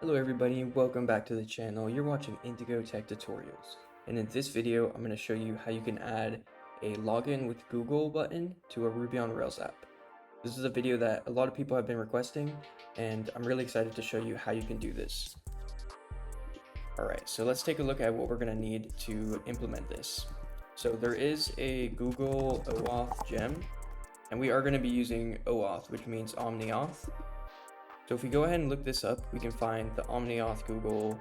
Hello everybody, welcome back to the channel. You're watching Indigo Tech Tutorials. And in this video, I'm going to show you how you can add a login with Google button to a Ruby on Rails app. This is a video that a lot of people have been requesting, and I'm really excited to show you how you can do this. Alright, so let's take a look at what we're going to need to implement this. So there is a Google OAuth gem, and we are going to be using OAuth, which means OmniAuth. So if we go ahead and look this up, we can find the OmniAuth Google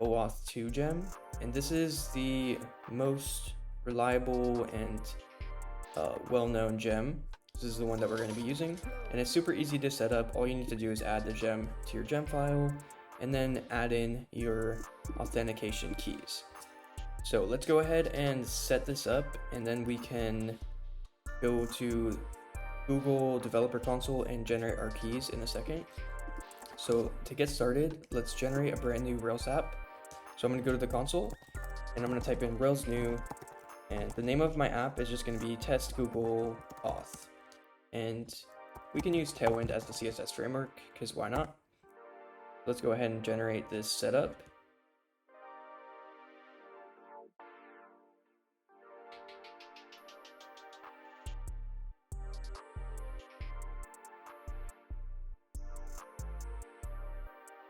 OAuth 2 gem, and this is the most reliable and well-known gem. This is the one that we're going to be using, and it's super easy to set up. All you need to do is add the gem to your gem file, and then add in your authentication keys. So let's go ahead and set this up, and then we can go to Google Developer Console and generate our keys in a second. So to get started, let's generate a brand new Rails app. So I'm going to go to the console and I'm going to type in Rails new, and the name of my app is just going to be test Google auth. And we can use Tailwind as the CSS framework because why not? Let's go ahead and generate this setup.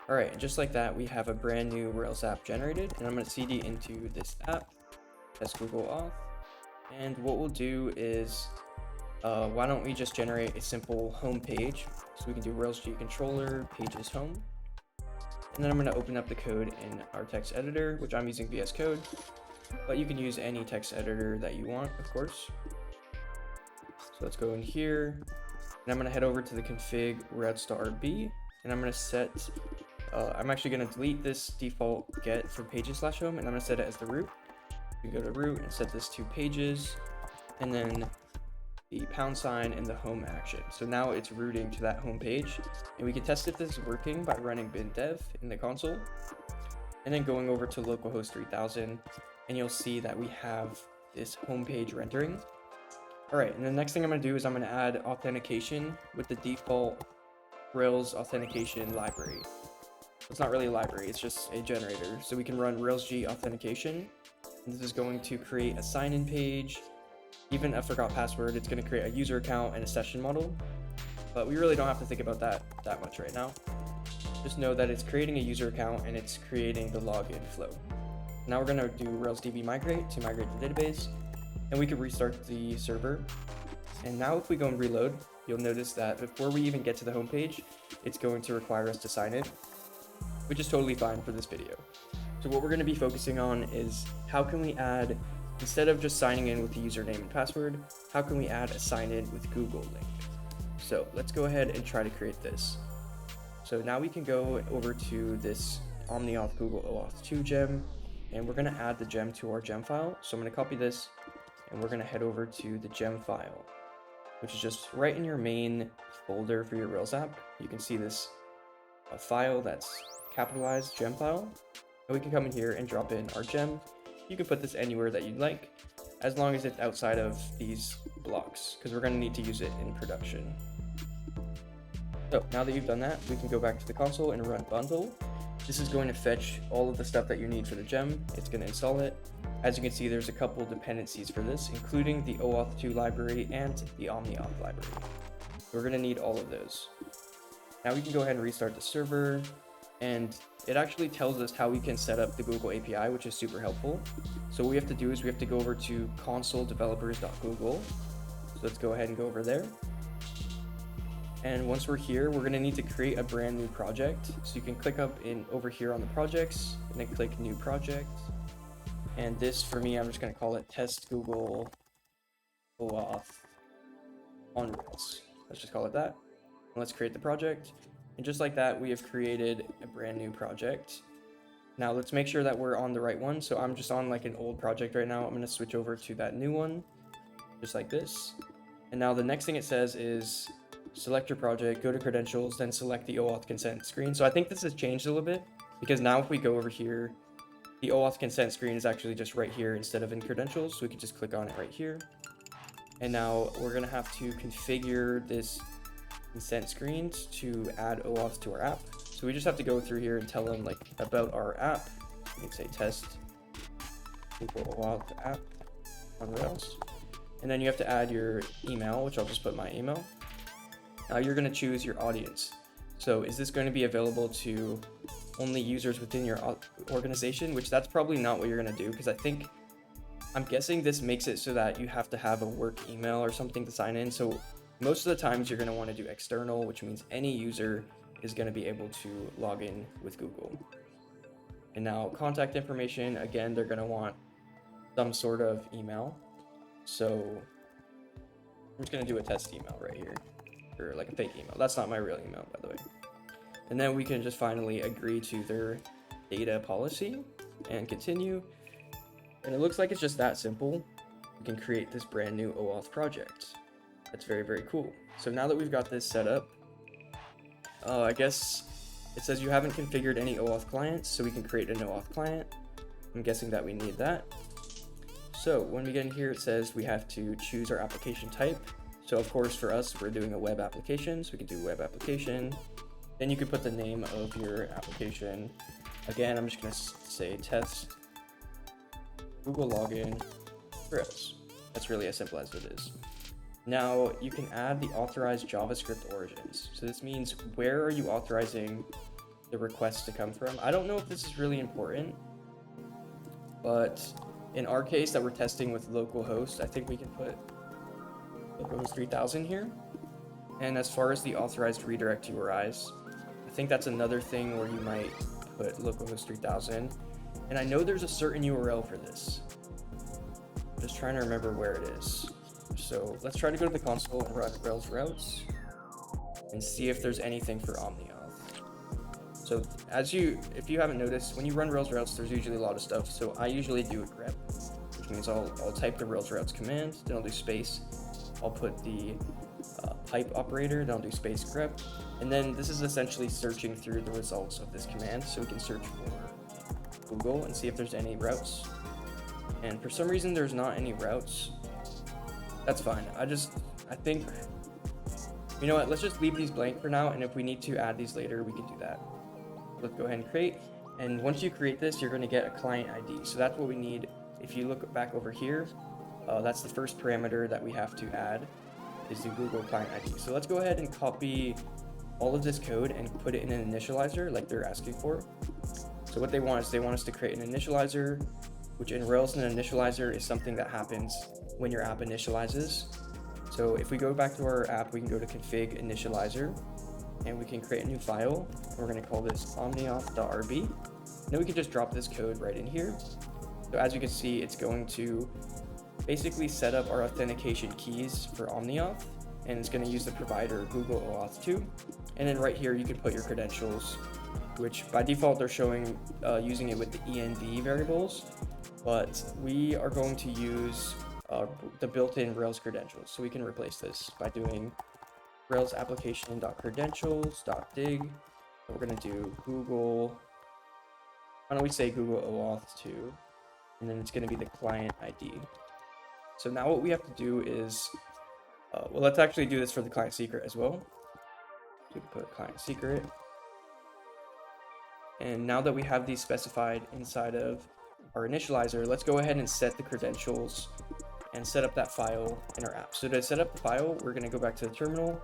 Alright, just like that, we have a brand new Rails app generated, and I'm going to cd into this app, test Google auth. And what we'll do is, why don't we just generate a simple home page? So we can do Rails G controller pages home. And then I'm going to open up the code in our text editor, which I'm using VS Code, but you can use any text editor that you want, of course. So let's go in here, and I'm going to head over to the config routes.rb, and I'm going to set I'm actually going to delete this default get from pages/home, and I'm going to set it as the root. You go to root and set this to pages, and then the # and the home action. So now it's rooting to that home page, and we can test if this is working by running bin dev in the console, and then going over to localhost 3000, and you'll see that we have this home page rendering. Alright, and the next thing I'm going to do is I'm going to add authentication with the default Rails authentication library. It's not really a library, it's just a generator. So we can run Rails G authentication. And this is going to create a sign-in page, even a forgot password. It's going to create a user account and a session model. But we really don't have to think about that much right now. Just know that it's creating a user account and it's creating the login flow. Now we're going to do Rails DB migrate to migrate the database, and we can restart the server. And now if we go and reload, you'll notice that before we even get to the home page, it's going to require us to sign in, which is totally fine for this video. So what we're going to be focusing on is how can we add, instead of just signing in with the username and password, how can we add a sign in with Google link? So let's go ahead and try to create this. So now we can go over to this OmniAuth Google OAuth 2 gem, and we're going to add the gem to our gem file. So I'm going to copy this, and we're going to head over to the gem file, which is just right in your main folder for your Rails app. You can see this file that's capitalized gem file, and we can come in here and drop in our gem. You can put this anywhere that you'd like, as long as it's outside of these blocks, because we're going to need to use it in production. So now that you've done that, we can go back to the console and run bundle. This is going to fetch all of the stuff that you need for the gem. It's going to install it. As you can see, there's a couple dependencies for this, including the OAuth 2 library and the OmniAuth library. We're going to need all of those. Now we can go ahead and restart the server, and it actually tells us how we can set up the Google API, which is super helpful. So what we have to do is we have to go over to console.developers.google. So let's go ahead and go over there. And once we're here, we're going to need to create a brand new project. So you can click up over here on the projects, and then click new project. And this, for me, I'm just going to call it test Google OAuth on Rails. Let's just call it that. And let's create the project. And just like that, we have created a brand new project. Now let's make sure that we're on the right one. So I'm just on like an old project right now. I'm going to switch over to that new one, just like this. And now the next thing it says is select your project, go to credentials, then select the OAuth consent screen. So I think this has changed a little bit, because now if we go over here, the OAuth consent screen is actually just right here instead of in credentials. So we can just click on it right here. And now we're going to have to configure this consent screens to add OAuth to our app. So we just have to go through here and tell them like about our app. We can say test Google Auth app on Rails. And then you have to add your email, which I'll just put my email. Now you're going to choose your audience. So is this going to be available to only users within your organization, which that's probably not what you're going to do, because I'm guessing this makes it so that you have to have a work email or something to sign in. So most of the times you're going to want to do external, which means any user is going to be able to log in with Google. And now contact information, again, they're going to want some sort of email. So I'm just going to do a test email right here, or like a fake email. That's not my real email, by the way. And then we can just finally agree to their data policy and continue. And it looks like it's just that simple. We can create this brand new OAuth project. That's very, very cool. So now that we've got this set up, I guess it says you haven't configured any OAuth clients, so we can create an OAuth client. I'm guessing that we need that. So when we get in here, it says we have to choose our application type. So of course for us, we're doing a web application, so we can do web application. Then you can put the name of your application. Again, I'm just gonna say test Google login Rails. That's really as simple as it is. Now you can add the authorized JavaScript origins. So this means where are you authorizing the request to come from? I don't know if this is really important, but in our case that we're testing with localhost, I think we can put localhost 3000 here. And as far as the authorized redirect URIs, I think that's another thing where you might put localhost 3000. And I know there's a certain URL for this. I'm just trying to remember where it is. So let's try to go to the console and run Rails routes and see if there's anything for OmniAuth. So if you haven't noticed, when you run Rails routes, there's usually a lot of stuff. So I usually do a grep, which means I'll type the Rails routes command, then I'll do space. I'll put the pipe operator, then I'll do space grep. And then this is essentially searching through the results of this command. So we can search for Google and see if there's any routes. And for some reason, there's not any routes. That's fine. I think, you know what, let's just leave these blank for now. And if we need to add these later, we can do that. Let's go ahead and create. And once you create this, you're going to get a client ID. So that's what we need. If you look back over here, that's the first parameter that we have to add is the Google client ID. So let's go ahead and copy all of this code and put it in an initializer like they're asking for. So what they want is they want us to create an initializer, which in Rails, an initializer is something that happens when your app initializes. So if we go back to our app, we can go to config initializer and we can create a new file. We're going to call this omniauth.rb. Then we can just drop this code right in here. So as you can see, it's going to basically set up our authentication keys for OmniAuth, and it's going to use the provider Google OAuth 2. And then right here, you can put your credentials, which by default, they're showing using it with the env variables, but we are going to use the built-in Rails credentials. So we can replace this by doing Rails application.credentials.dig. We're going to do Google, why don't we say Google OAuth 2, and then it's going to be the client ID. So now what we have to do is, well, let's actually do this for the client secret as well. So we can put client secret. And now that we have these specified inside of our initializer, let's go ahead and set the credentials and set up that file in our app. So to set up the file, we're going to go back to the terminal,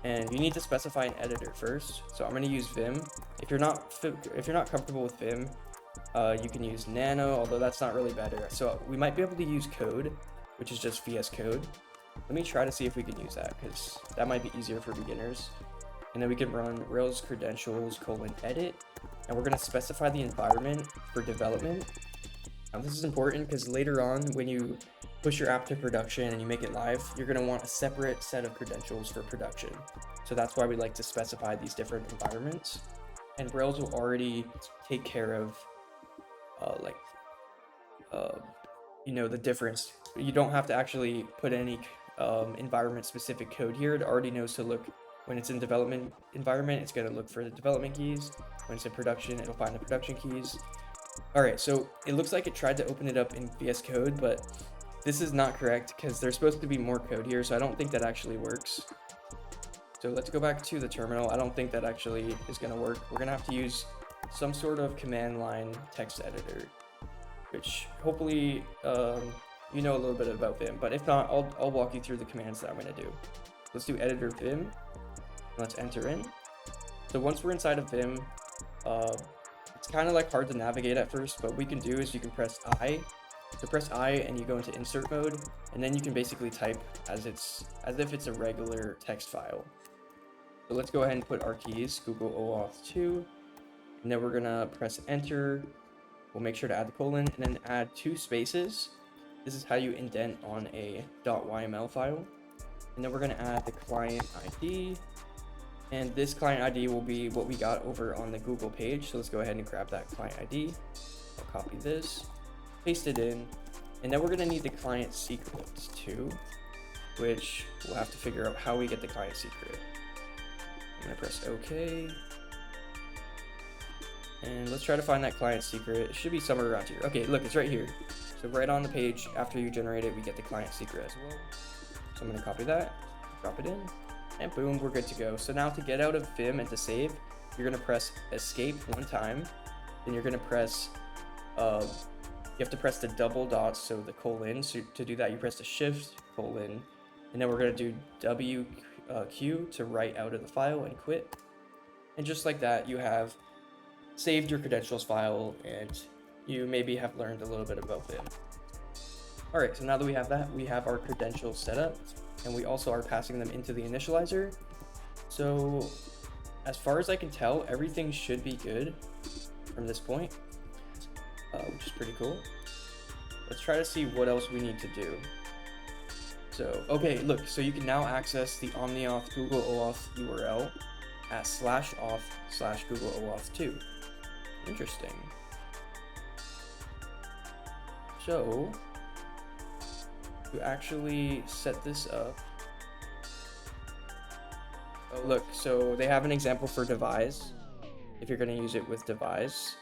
and you need to specify an editor first. So I'm going to use Vim. If you're not comfortable with Vim, you can use Nano, although that's not really better. So we might be able to use Code, which is just VS Code. Let me try to see if we can use that, because that might be easier for beginners. And then we can run Rails credentials :edit, and we're going to specify the environment for development. Now this is important because later on, when you push your app to production and you make it live, you're going to want a separate set of credentials for production. So that's why we like to specify these different environments. And Rails will already take care of the difference. You don't have to actually put any environment specific code here. It already knows to look when it's in development environment, it's going to look for the development keys. When it's in production, it'll find the production keys. All right, so it looks like it tried to open it up in VS Code, but this is not correct because there's supposed to be more code here, so I don't think that actually works. So let's go back to the terminal. I don't think that actually is going to work. We're going to have to use some sort of command line text editor, which hopefully you know a little bit about Vim, but if not, I'll walk you through the commands that I'm going to do. Let's do editor Vim. Let's enter in. So once we're inside of Vim, it's kind of like hard to navigate at first, but what we can do is you can press I. So press I and you go into insert mode, and then you can basically type as if it's a regular text file. So let's go ahead and put our keys, Google OAuth 2, and then we're gonna press enter. We'll make sure to add the colon and then add 2 spaces. This is how you indent on a .yml file. And then we're gonna add the client ID, and this client ID will be what we got over on the Google page. So let's go ahead and grab that client ID. I'll copy this, paste it in, and then we're gonna need the client secret too, which we'll have to figure out how we get the client secret. I'm gonna press OK. And let's try to find that client secret. It should be somewhere around here. Okay, look, it's right here. So right on the page, after you generate it, we get the client secret as well. So I'm gonna copy that, drop it in, and boom, we're good to go. So now to get out of Vim and to save, you're gonna press escape 1 time, then you're gonna press, you have to press the double dots, so the colon. So to do that, you press the shift colon, and then we're gonna do WQ to write out of the file and quit. And just like that, you have saved your credentials file, and you maybe have learned a little bit about Vim. All right, so now that we have that, we have our credentials set up, and we also are passing them into the initializer. So as far as I can tell, everything should be good from this point, which is pretty cool. Let's try to see what else we need to do. So, okay, look, so you can now access the OmniAuth Google OAuth URL at /auth/Google OAuth 2. Interesting. So to actually set this up, oh look, so they have an example for devise if you're going to use it with devise.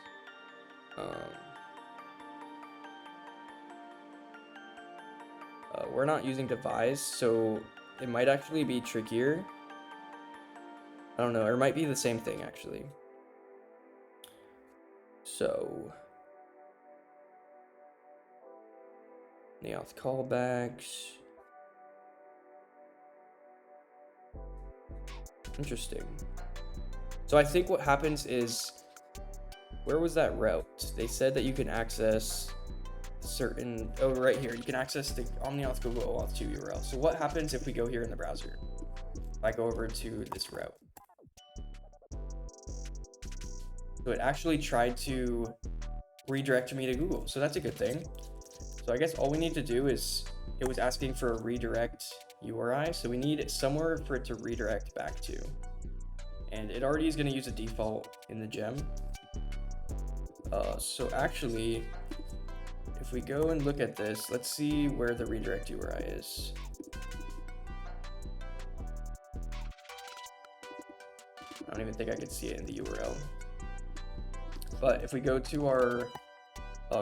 We're not using devise, so it might actually be trickier. I don't know, or it might be the same thing actually. So the auth callbacks. Interesting. So I think what happens is, where was that route? They said that you can access certain, oh, right here, you can access the OmniAuth Google OAuth 2 URL. So what happens if we go here in the browser? If I go over to this route. So it actually tried to redirect me to Google. So that's a good thing. So I guess all we need to do is, it was asking for a redirect URI. So we need somewhere for it to redirect back to. And it already is going to use a default in the gem. So actually, if we go and look at this, let's see where the redirect URI is. I don't even think I could see it in the URL. But if we go to our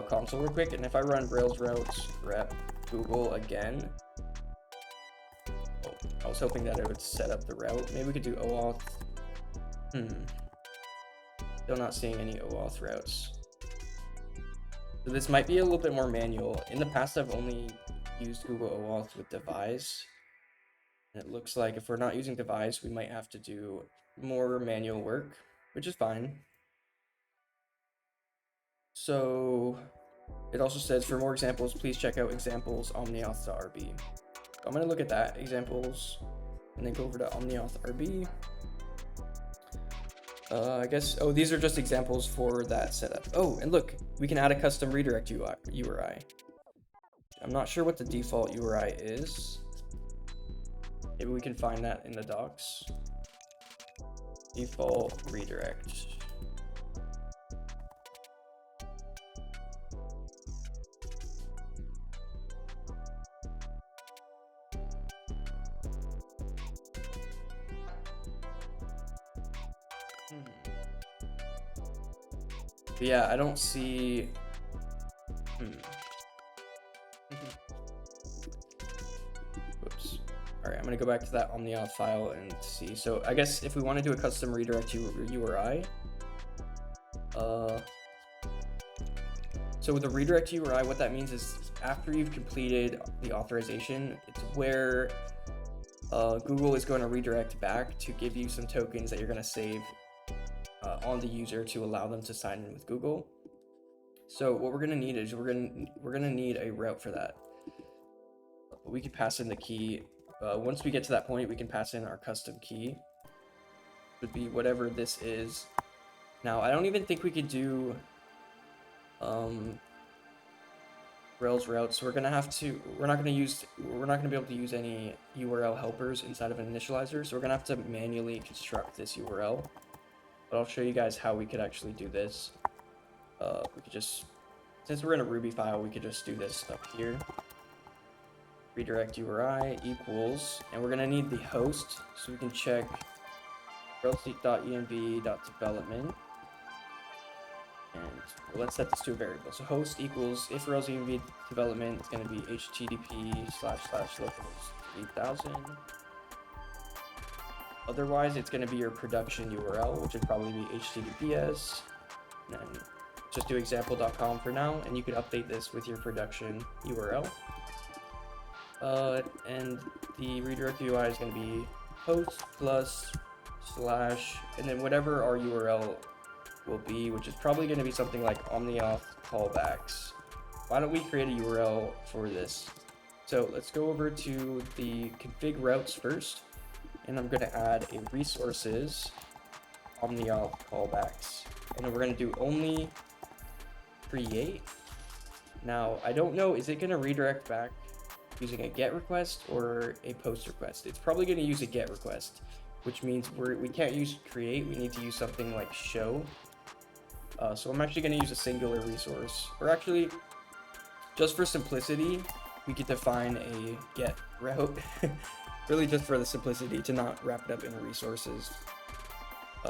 console real quick, and if I run Rails routes grep Google again, oh, I was hoping that it would set up the route. Maybe we could do OAuth. Still not seeing any OAuth routes. So this might be a little bit more manual. In the past, I've only used Google OAuth with devise. And it looks like if we're not using devise, we might have to do more manual work, which is fine. So it also says, for more examples, please check out examples omniauth.rb. So I'm going to look at that, examples, and then go over to omniauth.rb. I guess, oh, these are just examples for that setup. Oh, and look, we can add a custom redirect URI. I'm not sure what the default URI is. Maybe we can find that in the docs. Default redirect. But yeah, I don't see. Whoops. All right, I'm going to go back to that omniauth file and see. So I guess if we want to do a custom redirect URI, so with the redirect URI, what that means is after you've completed the authorization, it's where Google is going to redirect back to give you some tokens that you're going to save on the user to allow them to sign in with Google. So what we're going to need is we're going to need a route for that. We could pass in the key. Once we get to that point, we can pass in our custom key. It would be whatever this is. Now, I don't even think we could do Rails routes. So we're not going to be able to use any URL helpers inside of an initializer. So we're going to have to manually construct this URL. But I'll show you guys how we could actually do this. We could just, since we're in a Ruby file, we could just do this up here. Redirect URI equals, and we're going to need the host, so we can check rails.env.development. And let's set this to a variable. So host equals, if Rails env development, it's going to be http://localhost 8000. Otherwise, it's going to be your production URL, which would probably be https. And then just do example.com for now, and you can update this with your production URL. And the redirect UI is going to be host plus / and then whatever our URL will be, which is probably going to be something like omniauth callbacks. Why don't we create a URL for this? So let's go over to the config routes first, and I'm going to add a resources omniauth callbacks, and then we're going to do only create. Now I don't know, is it going to redirect back using a GET request or a POST request? It's probably going to use a GET request, which means we can't use create. We need to use something like show. So I'm actually going to use a singular resource, or actually, just for simplicity, we could define a GET route, really just for the simplicity to not wrap it up in resources.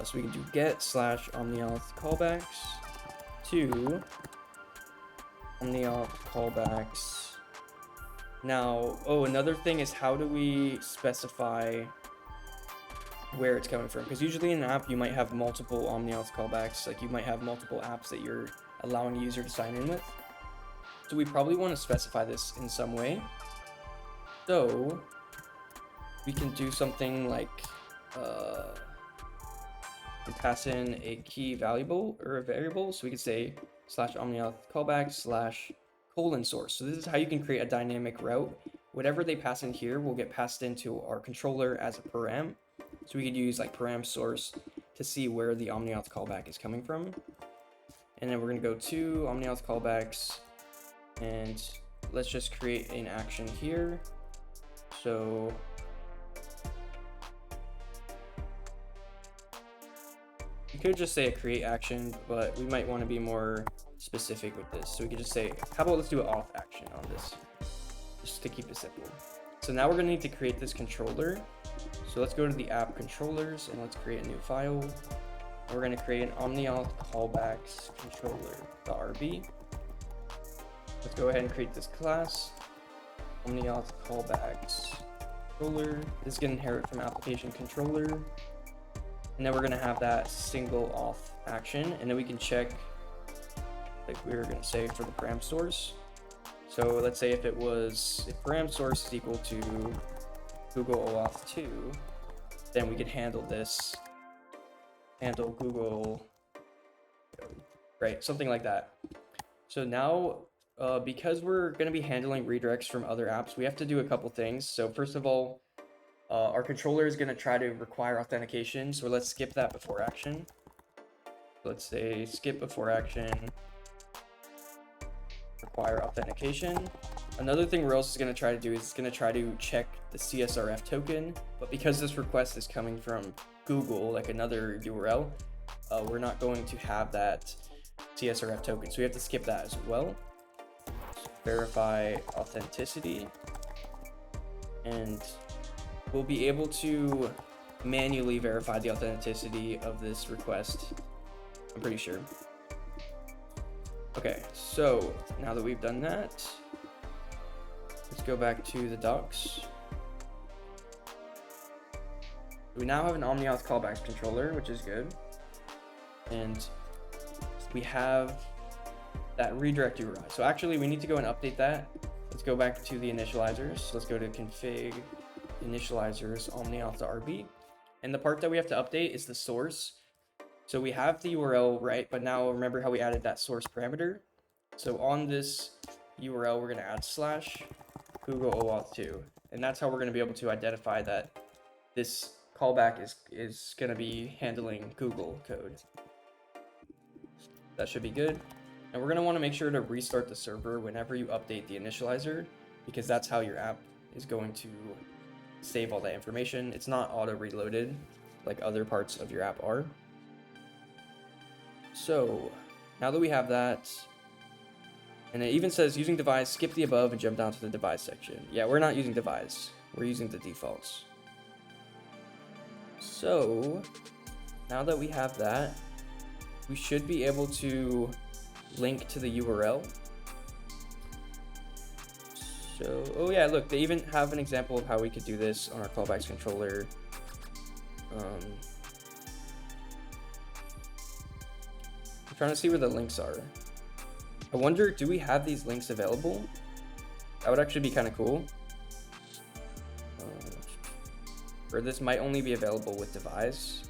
So we can do get / omniauth callbacks to omniauth callbacks. Now, another thing is, how do we specify where it's coming from? Because usually in an app, you might have multiple omniauth callbacks. Like you might have multiple apps that you're allowing a user to sign in with. So we probably want to specify this in some way. So we can do something like we pass in a key valuable or a variable. So we could say /omniauth callback / source. So this is how you can create a dynamic route. Whatever they pass in here will get passed into our controller as a param. So we could use like param source to see where the omniauth callback is coming from. And then we're going to go to omniauth callbacks, and let's just create an action here. So you could just say a create action, but we might want to be more specific with this. So we could just say, how about let's do an auth action on this, just to keep it simple. So now we're going to need to create this controller. So let's go to the app controllers and let's create a new file. And we're going to create an omniauth callbacks controller.rb. Let's go ahead and create this class, omniauth callbacks controller. This is going to inherit from application controller. And then we're going to have that single auth action, and then we can check, like we were going to say, for the param source. So let's say if param source is equal to Google OAuth 2, then we could handle Google, right? Something like that. So now, because we're going to be handling redirects from other apps, we have to do a couple things. So first of all, our controller is going to try to require authentication. So let's skip that before action. Let's say skip before action, require authentication. Another thing Rails is going to try to do is it's going to try to check the CSRF token, but because this request is coming from Google, like another URL, we're not going to have that CSRF token, so we have to skip that as well. So verify authenticity, and we'll be able to manually verify the authenticity of this request, I'm pretty sure. Okay, so now that we've done that, let's go back to the docs. We now have an OmniAuth callbacks controller, which is good. And we have that redirect URI. So actually we need to go and update that. Let's go back to the initializers. Let's go to config initializers omniauth.rb. And the part that we have to update is the source. So we have the URL right, but now remember how we added that source parameter. So on this URL, we're going to add / Google OAuth 2. And that's how we're going to be able to identify that this callback is going to be handling Google code. That should be good. And we're going to want to make sure to restart the server whenever you update the initializer, because that's how your app is going to save all that information. It's not auto reloaded like other parts of your app are. So now that we have that, and it even says using devise, skip the above and jump down to the devise section. Yeah, we're not using devise. We're using the defaults. So now that we have that, we should be able to link to the URL. So, oh yeah, look, they even have an example of how we could do this on our callbacks controller. I'm trying to see where the links are. I wonder, do we have these links available? That would actually be kind of cool. Or this might only be available with devise.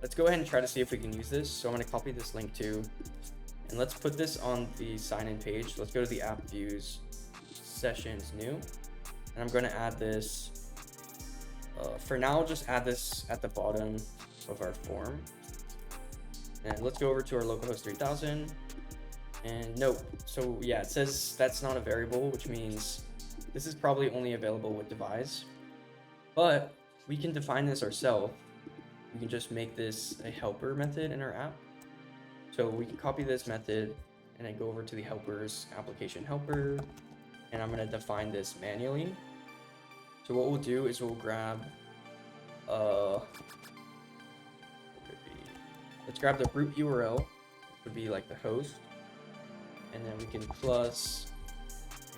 Let's go ahead and try to see if we can use this. So I'm going to copy this link too, and let's put this on the sign-in page. Let's go to the app views, sessions, new, and I'm going to add this. For now, I'll just add this at the bottom of our form. And let's go over to our localhost 3000. And nope. So yeah, it says that's not a variable, which means this is probably only available with devise. But we can define this ourselves. We can just make this a helper method in our app. So we can copy this method and then go over to the helpers, application helper, and I'm going to define this manually. So what we'll do is we'll grab, let's grab the root URL, which would be like the host, and then we can plus,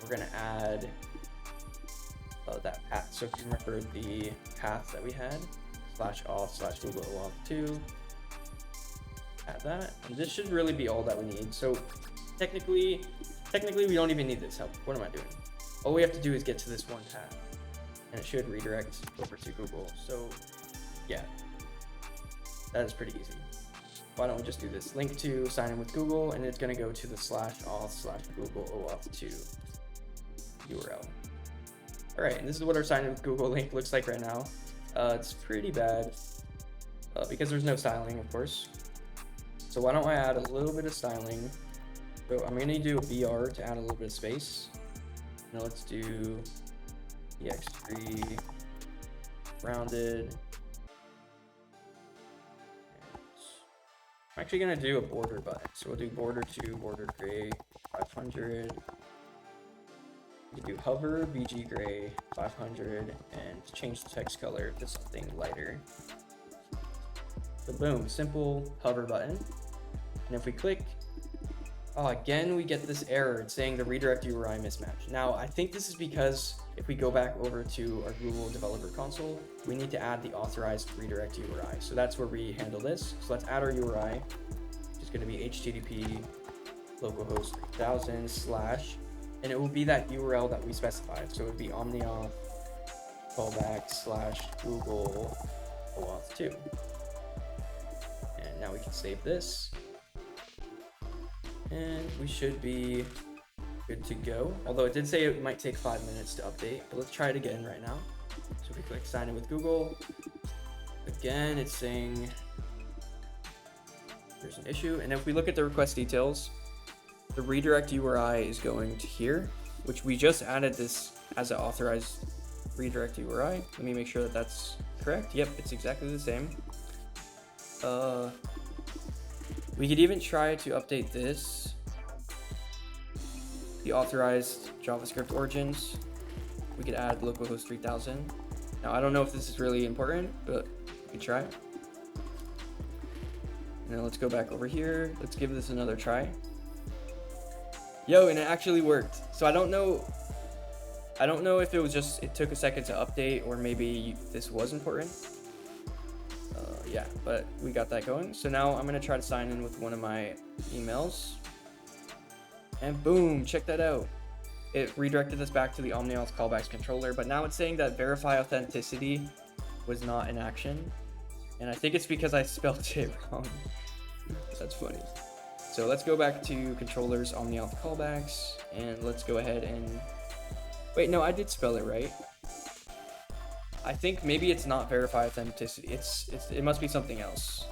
we're going to add that path. So if you remember the path that we had, /auth / Google OAuth 2, add that, and this should really be all that we need. So technically we don't even need this help. What am I doing? All we have to do is get to this one path, and it should redirect over to Google. So yeah, that is pretty easy. Why don't we just do this? Link to sign in with Google, and it's going to go to the /auth / Google OAuth 2 URL. All right, and this is what our sign in with Google link looks like right now. It's pretty bad because there's no styling, of course. So why don't I add a little bit of styling? So I'm going to do a BR to add a little bit of space. Now let's do EX3 rounded. I'm actually going to do a border button. So we'll do border 2, border gray 500. We can do hover, BG gray 500, and change the text color to something lighter. So boom, simple hover button. And if we click, again, we get this error. It's saying the redirect URI mismatch. Now, I think this is because if we go back over to our Google Developer Console, we need to add the authorized redirect URI. So that's where we handle this. So let's add our URI, which is going to be HTTP localhost 3000 / and it will be that URL that we specified. So it would be omniauth callback / Google OAuth 2. And now we can save this. And we should be good to go. Although it did say it might take 5 minutes to update, but let's try it again right now. So if we click sign in with Google, again, it's saying there's an issue. And if we look at the request details, the redirect URI is going to here, which we just added this as an authorized redirect URI. Let me make sure that that's correct. Yep, it's exactly the same. We could even try to update this, the authorized JavaScript origins. We could add localhost 3000. Now, I don't know if this is really important, but we could try. Now let's go back over here. Let's give this another try. Yo, and it actually worked. So I don't know I don't know if it was just it took a second to update or maybe this was important. Yeah, but we got that going. So now I'm gonna try to sign in with one of my emails, and boom, check that out. It redirected us back to the OmniAuth callbacks controller, but now it's saying that verify authenticity was not in action, and I think it's because I spelled it wrong. That's funny. So let's go back to controllers, OmniAuth callbacks, and let's go ahead and wait. No, I did spell it right. I think maybe it's not verify authenticity. It must be something else.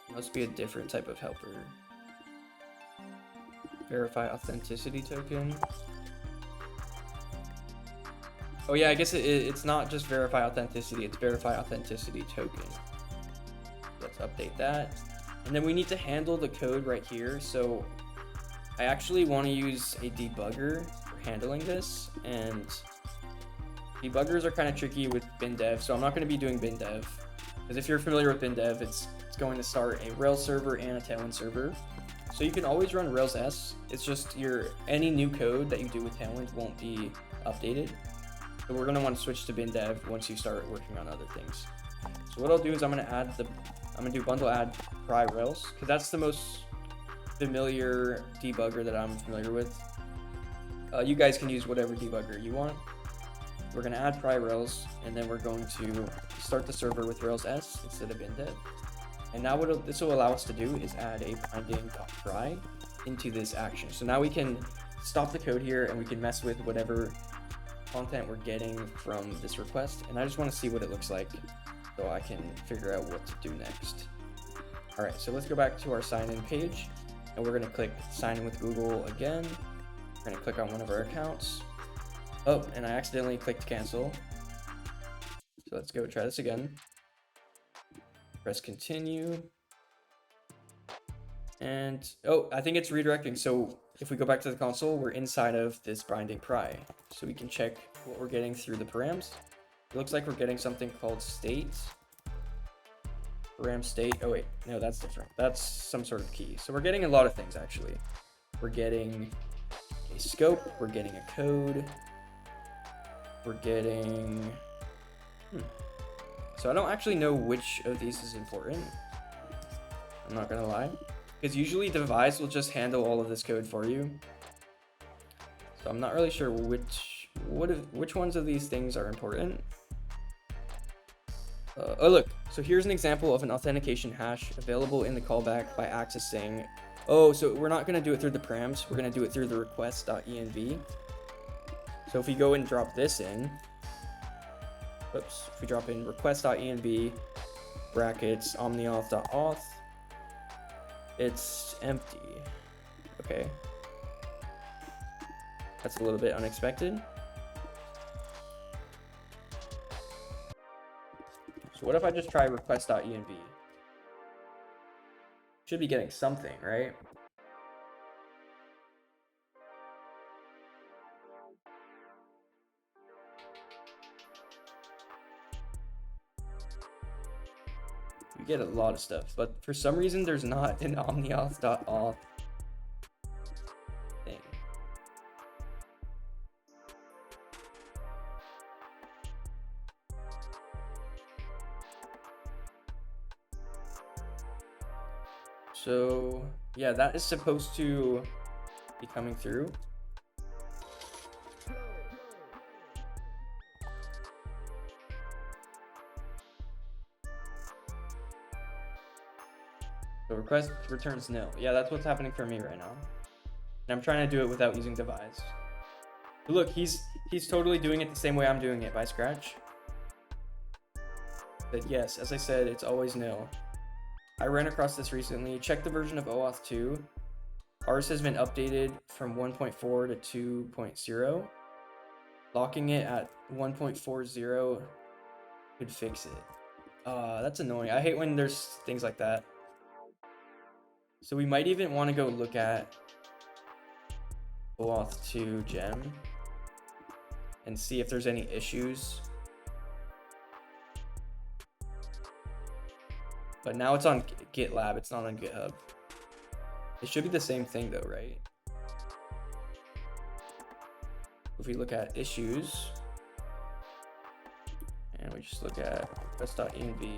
It must be a different type of helper. Verify authenticity token. Oh yeah, I guess it's not just verify authenticity, it's verify authenticity token. Let's update that. And then we need to handle the code right here. So I actually want to use a debugger for handling this, and debuggers are kind of tricky with bin dev, so I'm not going to be doing bin dev, because if you're familiar with bin dev, it's going to start a Rails server and a Tailwind server. So you can always run Rails S. It's just any new code that you do with Tailwind won't be updated. So we're going to want to switch to bin dev once you start working on other things. So what I'll do is I'm going to do bundle add pry Rails, because that's the most familiar debugger that I'm familiar with. You guys can use whatever debugger you want. We're going to add pry Rails, and then we're going to start the server with Rails S instead of bin dev. And now what this will allow us to do is add a binding.pry into this action. So now we can stop the code here and we can mess with whatever content we're getting from this request. And I just want to see what it looks like so I can figure out what to do next. All right, so let's go back to our sign in page, and we're going to click sign in with Google again. We're going to click on one of our accounts. Oh, and I accidentally clicked cancel. So let's go try this again. Press continue. And oh, I think it's redirecting. So if we go back to the console, we're inside of this binding pry. So we can check what we're getting through the params. It looks like we're getting something called state. Param state. Oh wait, no, that's different. That's some sort of key. So we're getting a lot of things actually. We're getting a scope, we're getting a code, we're getting So I don't actually know which of these is important. I'm not gonna lie. Because usually devise will just handle all of this code for you. So I'm not really sure which ones of these things are important. Oh look, so here's an example of an authentication hash available in the callback by accessing. Oh, so we're not gonna do it through the params, we're gonna do it through the request.env. So if we go and drop this in, if we drop in request.env brackets omniauth.auth, it's empty. Okay. That's a little bit unexpected. So what if I just try request.env? Should be getting something, right? We get a lot of stuff, but for some reason there's not an omniauth.auth thing. So yeah, that is supposed to be coming through. So request returns nil. Yeah, that's what's happening for me right now. And I'm trying to do it without using devise. But look, he's totally doing it the same way I'm doing it by scratch. But yes, as I said, it's always nil. I ran across this recently. Check the version of OAuth 2. Ours has been updated from 1.4 to 2.0. Locking it at 1.40 could fix it. That's annoying. I hate when there's things like that. So we might even want to go look at OAuth 2 gem and see if there's any issues. but now it's on GitLab, it's not on GitHub. It should be the same thing though, right? If we look at issues, and we just look at request.env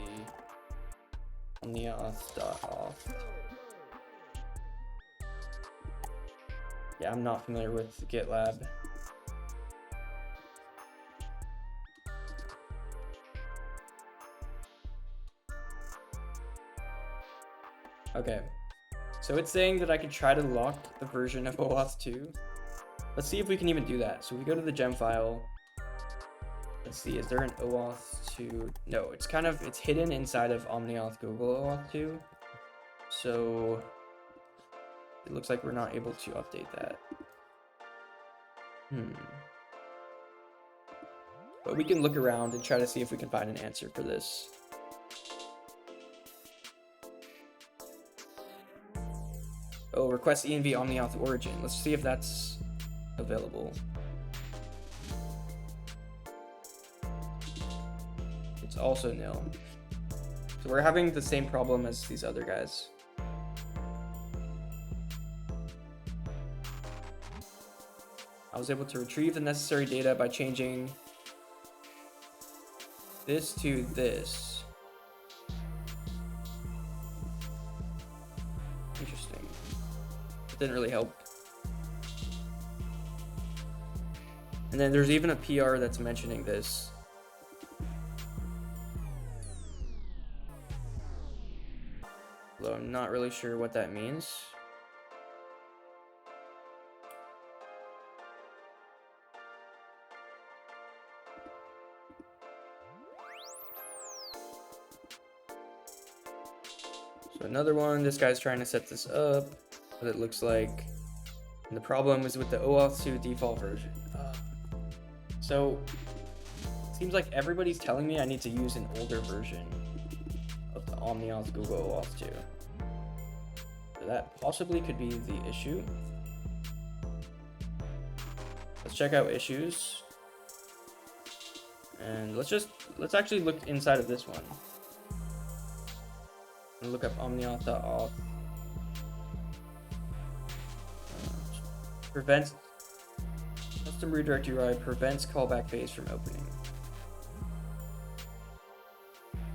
omniauth.auth. Yeah, I'm not familiar with GitLab. Okay, so it's saying that I could try to lock the version of OAuth 2. Let's see if we can even do that. So we go to the gem file. Let's see, is there an OAuth 2? No, it's hidden inside of OmniAuth Google OAuth 2. So it looks like we're not able to update that. But we can look around and try to see if we can find an answer for this. Oh, request env omniauth origin. Let's see if that's available. It's also nil. So we're having the same problem as these other guys. I was able to retrieve the necessary data by changing this to this. Interesting. It didn't really help. And then there's even a PR that's mentioning this. Although I'm not really sure what that means. So another one, this guy's trying to set this up, but it looks like the problem is with the OAuth 2 default version. So it seems like everybody's telling me I need to use an older version of the OmniAuth Google OAuth 2. So that possibly could be the issue. Let's check out issues. And let's actually look inside of this one. And look up omniauth.auth. Prevents custom redirect URI prevents callback phase from opening.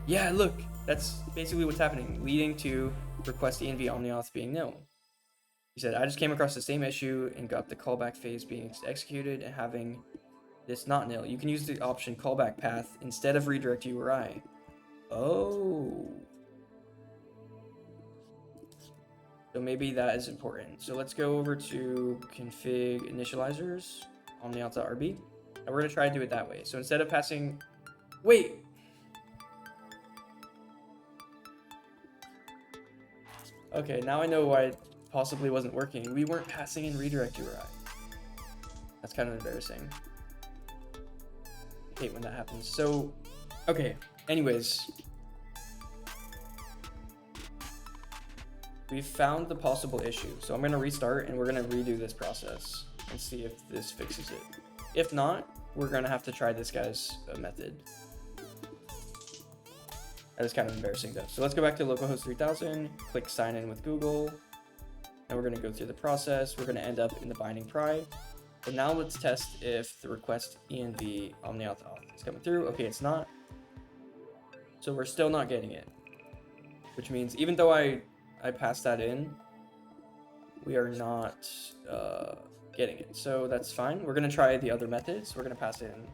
Yeah, look, that's basically what's happening, leading to request env omniauth being nil. He said, I just came across the same issue and got the callback phase being executed and having this not nil. You can use the option callback path instead of redirect URI. Oh. So maybe that is important. So let's go over to config initializers, omniauth.rb, and we're gonna try to do it that way. So instead of passing, wait. Okay, now I know why it possibly wasn't working. We weren't passing in redirect URI. That's kind of embarrassing. I hate when that happens. So, okay, anyways. We've found the possible issue. So I'm gonna restart and we're gonna redo this process and see if this fixes it. If not, we're gonna have to try this guy's method. That is kind of embarrassing though. So let's go back to localhost 3000, click sign in with Google, and we're gonna go through the process. We're gonna end up in the binding pry. But now let's test if the request env omniauth auth is coming through. Okay, it's not. So we're still not getting it, which means even though I passed that in, we are not getting it. So that's fine. We're gonna try the other methods. We're gonna pass in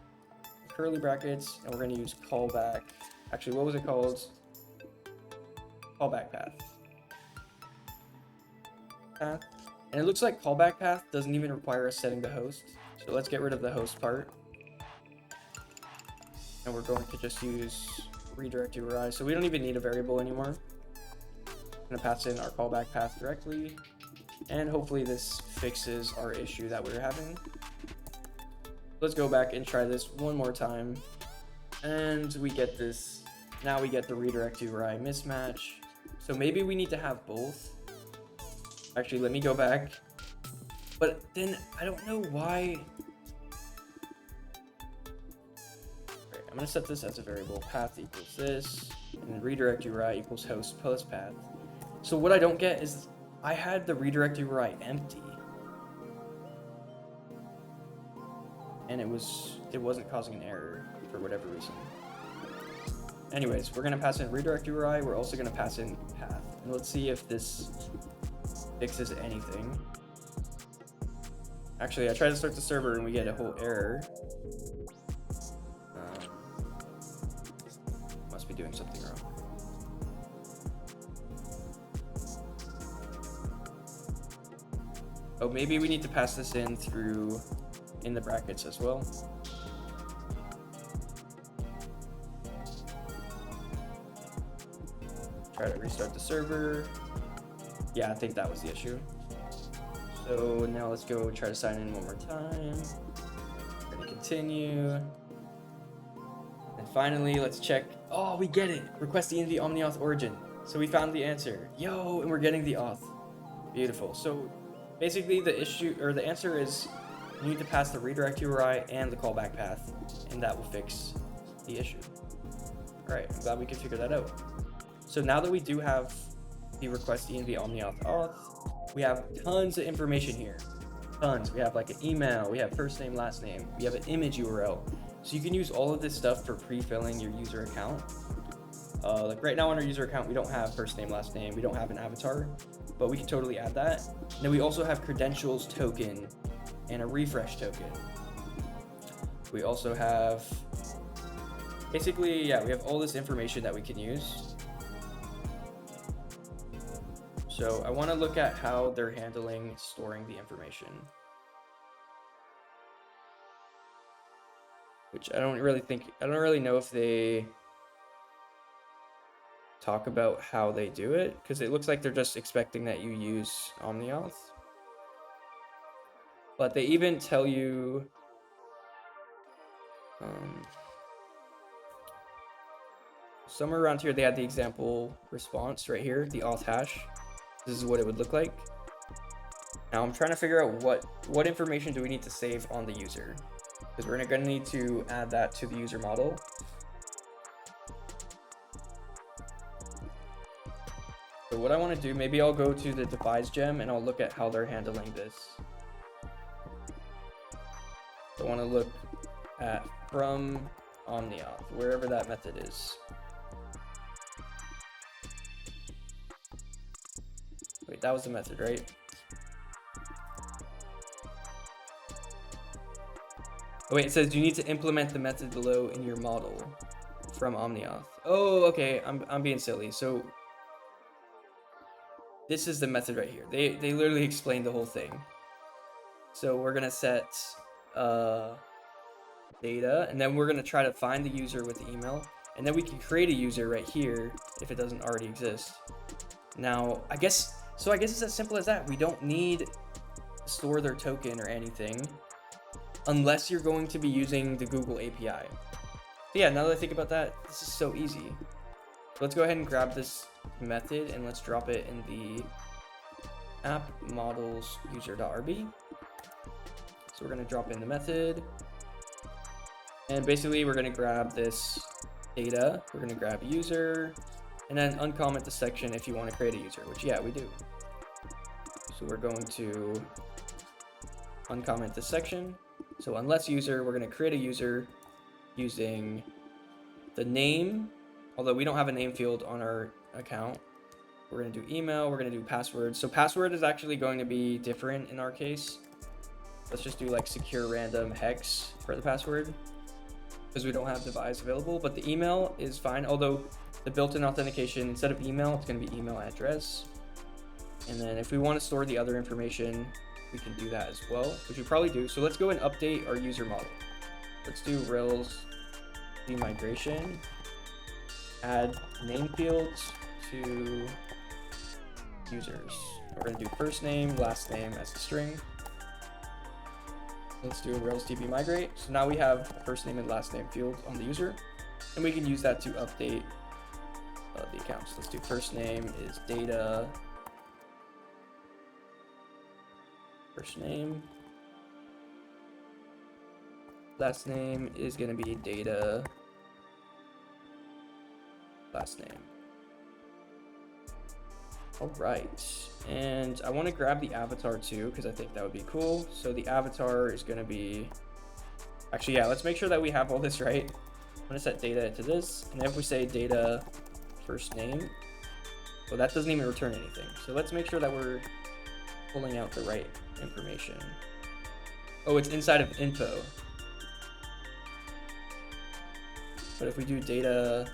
curly brackets and we're gonna use callback. Actually, what was it called? Callback path. And it looks like callback path doesn't even require us setting the host. So let's get rid of the host part. And we're going to just use redirect URI. So we don't even need a variable anymore. I'm gonna pass in our callback path directly. And hopefully this fixes our issue that we're having. Let's go back and try this one more time. And we get this, now we get the redirect URI mismatch. So maybe we need to have both. Actually, let me go back. But then I don't know why. I'm going to set this as a variable. Path equals this, and redirect URI equals host plus path. So what I don't get is I had the redirect URI empty, and it wasn't causing an error for whatever reason. Anyways, we're going to pass in redirect URI. We're also going to pass in path. And let's see if this fixes anything. Actually, I tried to start the server and we get a whole error. Must be doing something wrong. Oh, maybe we need to pass this in in the brackets as well. Try to restart the server. Yeah, I think that was the issue. So now let's go try to sign in one more time. We're gonna continue. And finally, let's check. Oh, we get it. Request env omniauth origin. So we found the answer. Yo, and we're getting the auth. Beautiful. So basically the answer is you need to pass the redirect URI and the callback path, and that will fix the issue. All right, I'm glad we could figure that out. So now that we do have the request env omniauth auth, we have tons of information here. Tons. We have like an email, we have first name, last name, we have an image URL. So you can use all of this stuff for pre-filling your user account. Like right now on our user account, we don't have first name, last name, we don't have an avatar, but we can totally add that. And then we also have credentials token and a refresh token. We also have, basically, yeah, we have all this information that we can use. So I want to look at how they're handling storing the information, which I don't really know if they talk about how they do it, because it looks like they're just expecting that you use omniauth. But they even tell you somewhere around here they had the example response right here, the auth hash. This is what it would look like. Now I'm trying to figure out what information do we need to save on the user, because we're going to need to add that to the user model. So what I want to do, maybe I'll go to the devise gem and I'll look at how they're handling this. So I want to look at from omniauth, wherever that method is. Wait, that was the method, right? Oh wait, it says you need to implement the method below in your model from omniauth. Oh, okay, I'm being silly. So this is the method right here. They literally explained the whole thing. So we're gonna set data, and then we're gonna try to find the user with the email, and then we can create a user right here if it doesn't already exist. Now, I guess it's as simple as that. We don't need to store their token or anything unless you're going to be using the Google API. So yeah, now that I think about that, this is so easy. So let's go ahead and grab this method and let's drop it in the app models user.rb. So we're going to drop in the method, and basically we're going to grab this data, we're going to grab user, and then uncomment the section if you want to create a user, which yeah, we do. So we're going to uncomment this section. So unless user, we're going to create a user using the name, although we don't have a name field on our account. We're going to do email, we're going to do password. So password is actually going to be different in our case. Let's just do like secure random hex for the password, because we don't have devise available, but the email is fine. Although the built-in authentication, instead of email, it's going to be email address. And then if we want to store the other information, we can do that as well, which we probably do. So let's go and update our user model. Let's do Rails demigration, add name fields to users. We're going to do first name, last name as a string. Let's do a Rails DB migrate. So now we have first name and last name field on the user, and we can use that to update the accounts. Let's do first name is data, first name. Last name is going to be data last name. All right, and I want to grab the avatar too because I think that would be cool. So the avatar is going to be, actually, yeah, let's make sure that we have all this right. I'm going to set data to this, and if we say data first name, well, that doesn't even return anything. So let's make sure that we're pulling out the right information. Oh, it's inside of info. But if we do data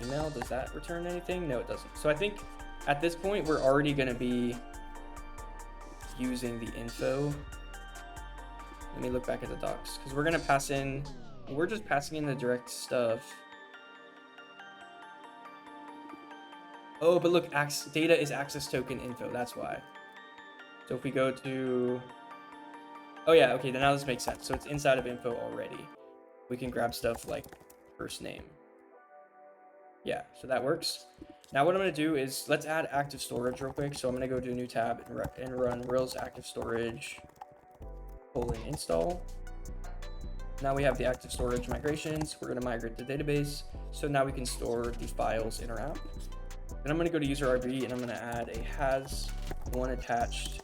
email, does that return anything? No, it doesn't. So I think at this point, we're already going to be using the info. Let me look back at the docs because we're going to pass in, we're just passing in the direct stuff. Oh, but look, data is access token info. That's why. So if we go to, oh yeah, okay, then now this makes sense. So it's inside of info already. We can grab stuff like first name. Yeah, so that works. Now what I'm going to do is let's add active storage real quick. So I'm going to go to a new tab and run Rails active storage :install. Now we have the active storage migrations. We're going to migrate the database. So now we can store the files in our app. Then I'm going to go to user RB and I'm going to add a has one attached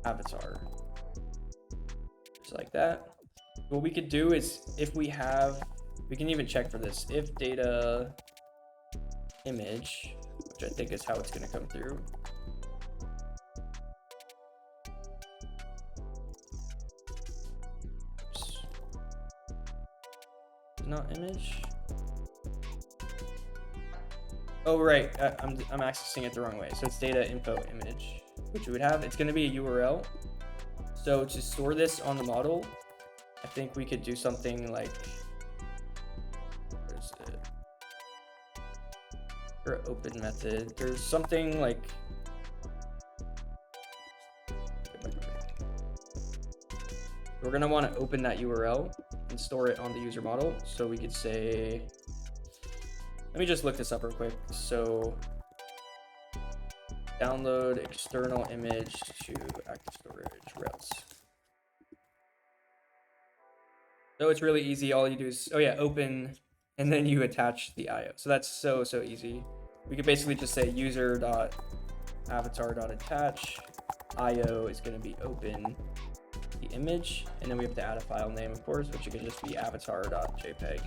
avatar. Just like that. What we could do is if we have, we can even check for this. If data image, which I think is how it's going to come through. Oops. Not image. Oh, right. I'm accessing it the wrong way. So it's data info image, which we would have. It's going to be a URL. So to store this on the model, I think we could do something like, where's it? Or open method. There's something like, we're going to want to open that URL and store it on the user model. So we could say, let me just look this up real quick. So download external image to active storage Rails. So it's really easy. All you do is, oh yeah, open, and then you attach the IO. So that's so easy. We could basically just say user.avatar.attach. IO is going to be open the image, and then we have to add a file name, of course, which could just be avatar.jpg.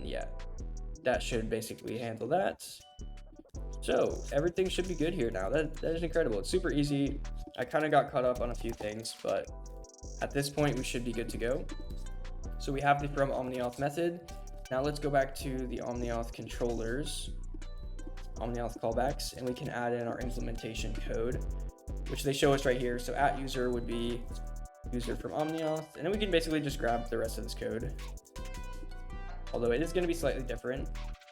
Yeah, that should basically handle that. So everything should be good here now. That is incredible. It's super easy. I kind of got caught up on a few things, but at this point we should be good to go. So we have the from OmniAuth method. Now let's go back to the OmniAuth controllers, OmniAuth callbacks, and we can add in our implementation code, which they show us right here. So @user would be user from OmniAuth, and then we can basically just grab the rest of this code. Although it is going to be slightly different.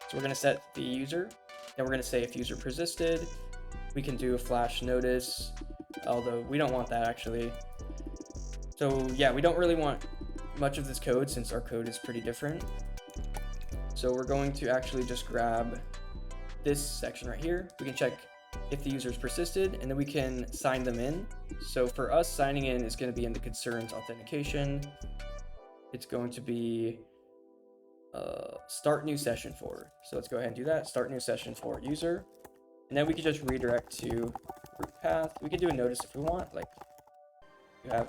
So we're going to set the user, then we're going to say if user persisted. We can do a flash notice, although we don't want that actually. So yeah, we don't really want much of this code since our code is pretty different. So we're going to actually just grab this section right here. We can check if the user's persisted, and then we can sign them in. So for us, signing in is going to be in the concerns authentication. It's going to be start new session for. So let's go ahead and do that. Start new session for user. And then we can just redirect to root path. We can do a notice if we want, like you have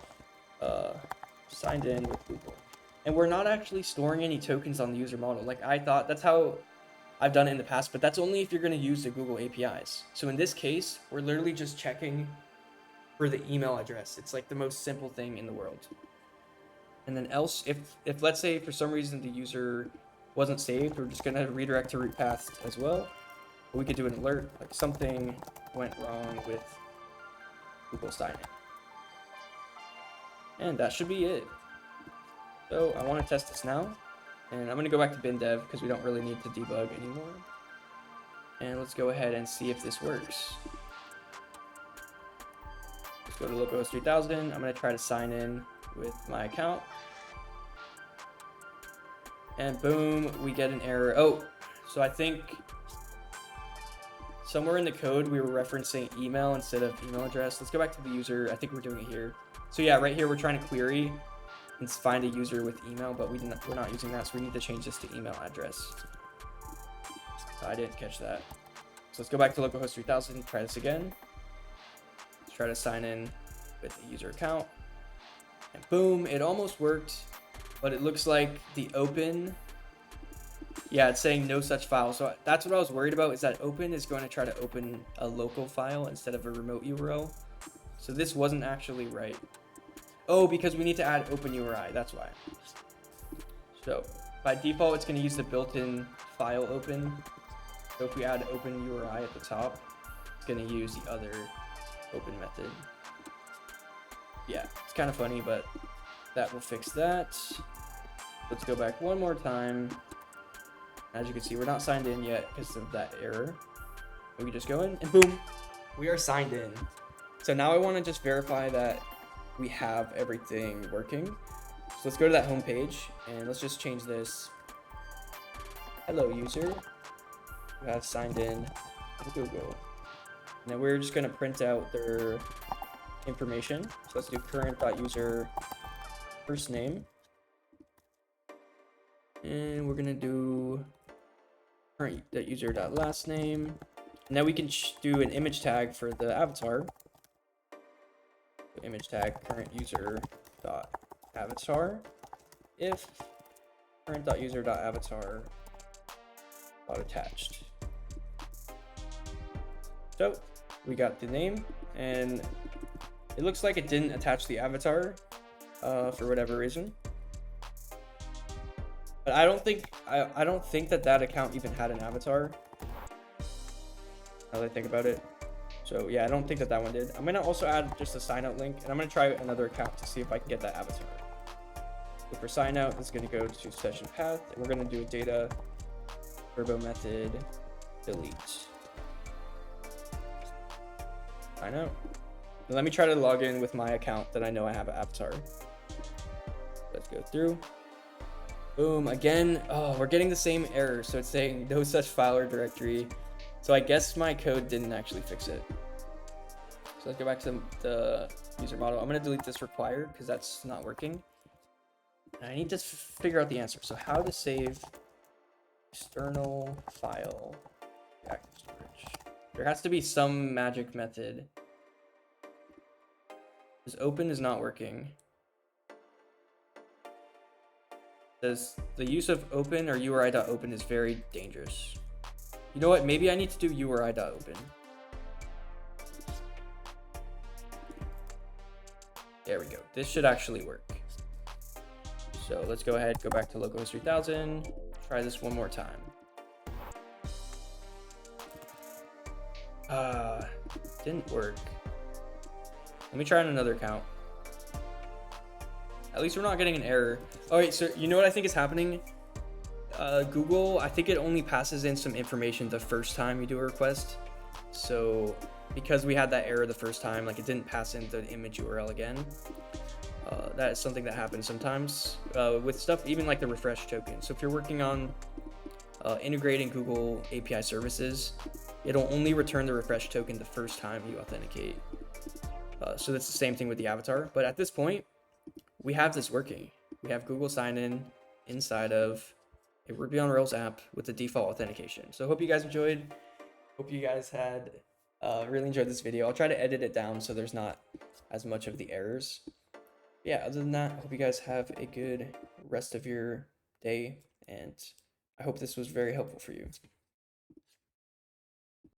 signed in with Google. And we're not actually storing any tokens on the user model. Like I thought, that's how I've done it in the past, but that's only if you're going to use the Google APIs. So in this case, we're literally just checking for the email address. It's like the most simple thing in the world. And then else, if let's say for some reason the user wasn't saved, we're just going to redirect to root path as well. We could do an alert, like something went wrong with Google signing. And that should be it. So I want to test this now. And I'm going to go back to bin dev because we don't really need to debug anymore. And let's go ahead and see if this works. Let's go to localhost 3000. I'm going to try to sign in with my account. And boom, we get an error. Oh, so I think somewhere in the code we were referencing email instead of email address. Let's go back to the user. I think we're doing it here. So yeah, right here we're trying to query and find a user with email, but we're not using that, so we need to change this to email address. I didn't catch that. So let's go back to localhost 3000, try this again. Let's try to sign in with the user account. And boom, it almost worked, but it looks like the open, yeah, it's saying no such file. So that's what I was worried about, is that open is going to try to open a local file instead of a remote URL. So this wasn't actually right. Oh, because we need to add open URI, that's why. So by default, it's going to use the built-in file open. So if we add open URI at the top, it's going to use the other open method. Yeah, it's kind of funny, but that will fix that. Let's go back one more time. As you can see, we're not signed in yet because of that error. We just go in and boom, we are signed in. So now I want to just verify that we have everything working. So let's go to that home page and let's just change this. Hello, user. You have signed in with Google. And then we're just going to print out their information. So let's do current.user first name. And we're going to do current.user.last name. And now we can do an image tag for the avatar. So image tag current user.avatar if current.user.avatar attached. So we got the name, and it looks like it didn't attach the avatar for whatever reason. But I don't think that account even had an avatar. Now that I think about it. So yeah, I don't think that one did. I'm gonna also add just a sign out link, and I'm gonna try another account to see if I can get that avatar. So for sign out, it's gonna go to session path, and we're gonna do a data turbo method delete. Sign out. And let me try to log in with my account that I know I have an avatar. Let's go through. Boom, again. Oh, we're getting the same error. So it's saying no such file or directory. So I guess my code didn't actually fix it. So let's go back to the user model. I'm going to delete this require because that's not working. And I need to figure out the answer. So how to save external file active storage. There has to be some magic method. This open is not working. Says the use of open or URI.open is very dangerous. You know what? Maybe I need to do URI.open. There we go. This should actually work. So let's go ahead, go back to localhost 3000. Try this one more time. Didn't work. Let me try on another account. At least we're not getting an error. All right, so you know what I think is happening? Google, I think it only passes in some information the first time you do a request. So because we had that error the first time, like it didn't pass in the image URL again. That is something that happens sometimes with stuff, even like the refresh token. So if you're working on integrating Google API services, it'll only return the refresh token the first time you authenticate. So that's the same thing with the avatar. But at this point, we have this working. We have Google sign-in inside of a Ruby on Rails app with the default authentication. So I hope you guys enjoyed. Hope you guys had really enjoyed this video. I'll try to edit it down so there's not as much of the errors. Yeah, other than that, I hope you guys have a good rest of your day, and I hope this was very helpful for you.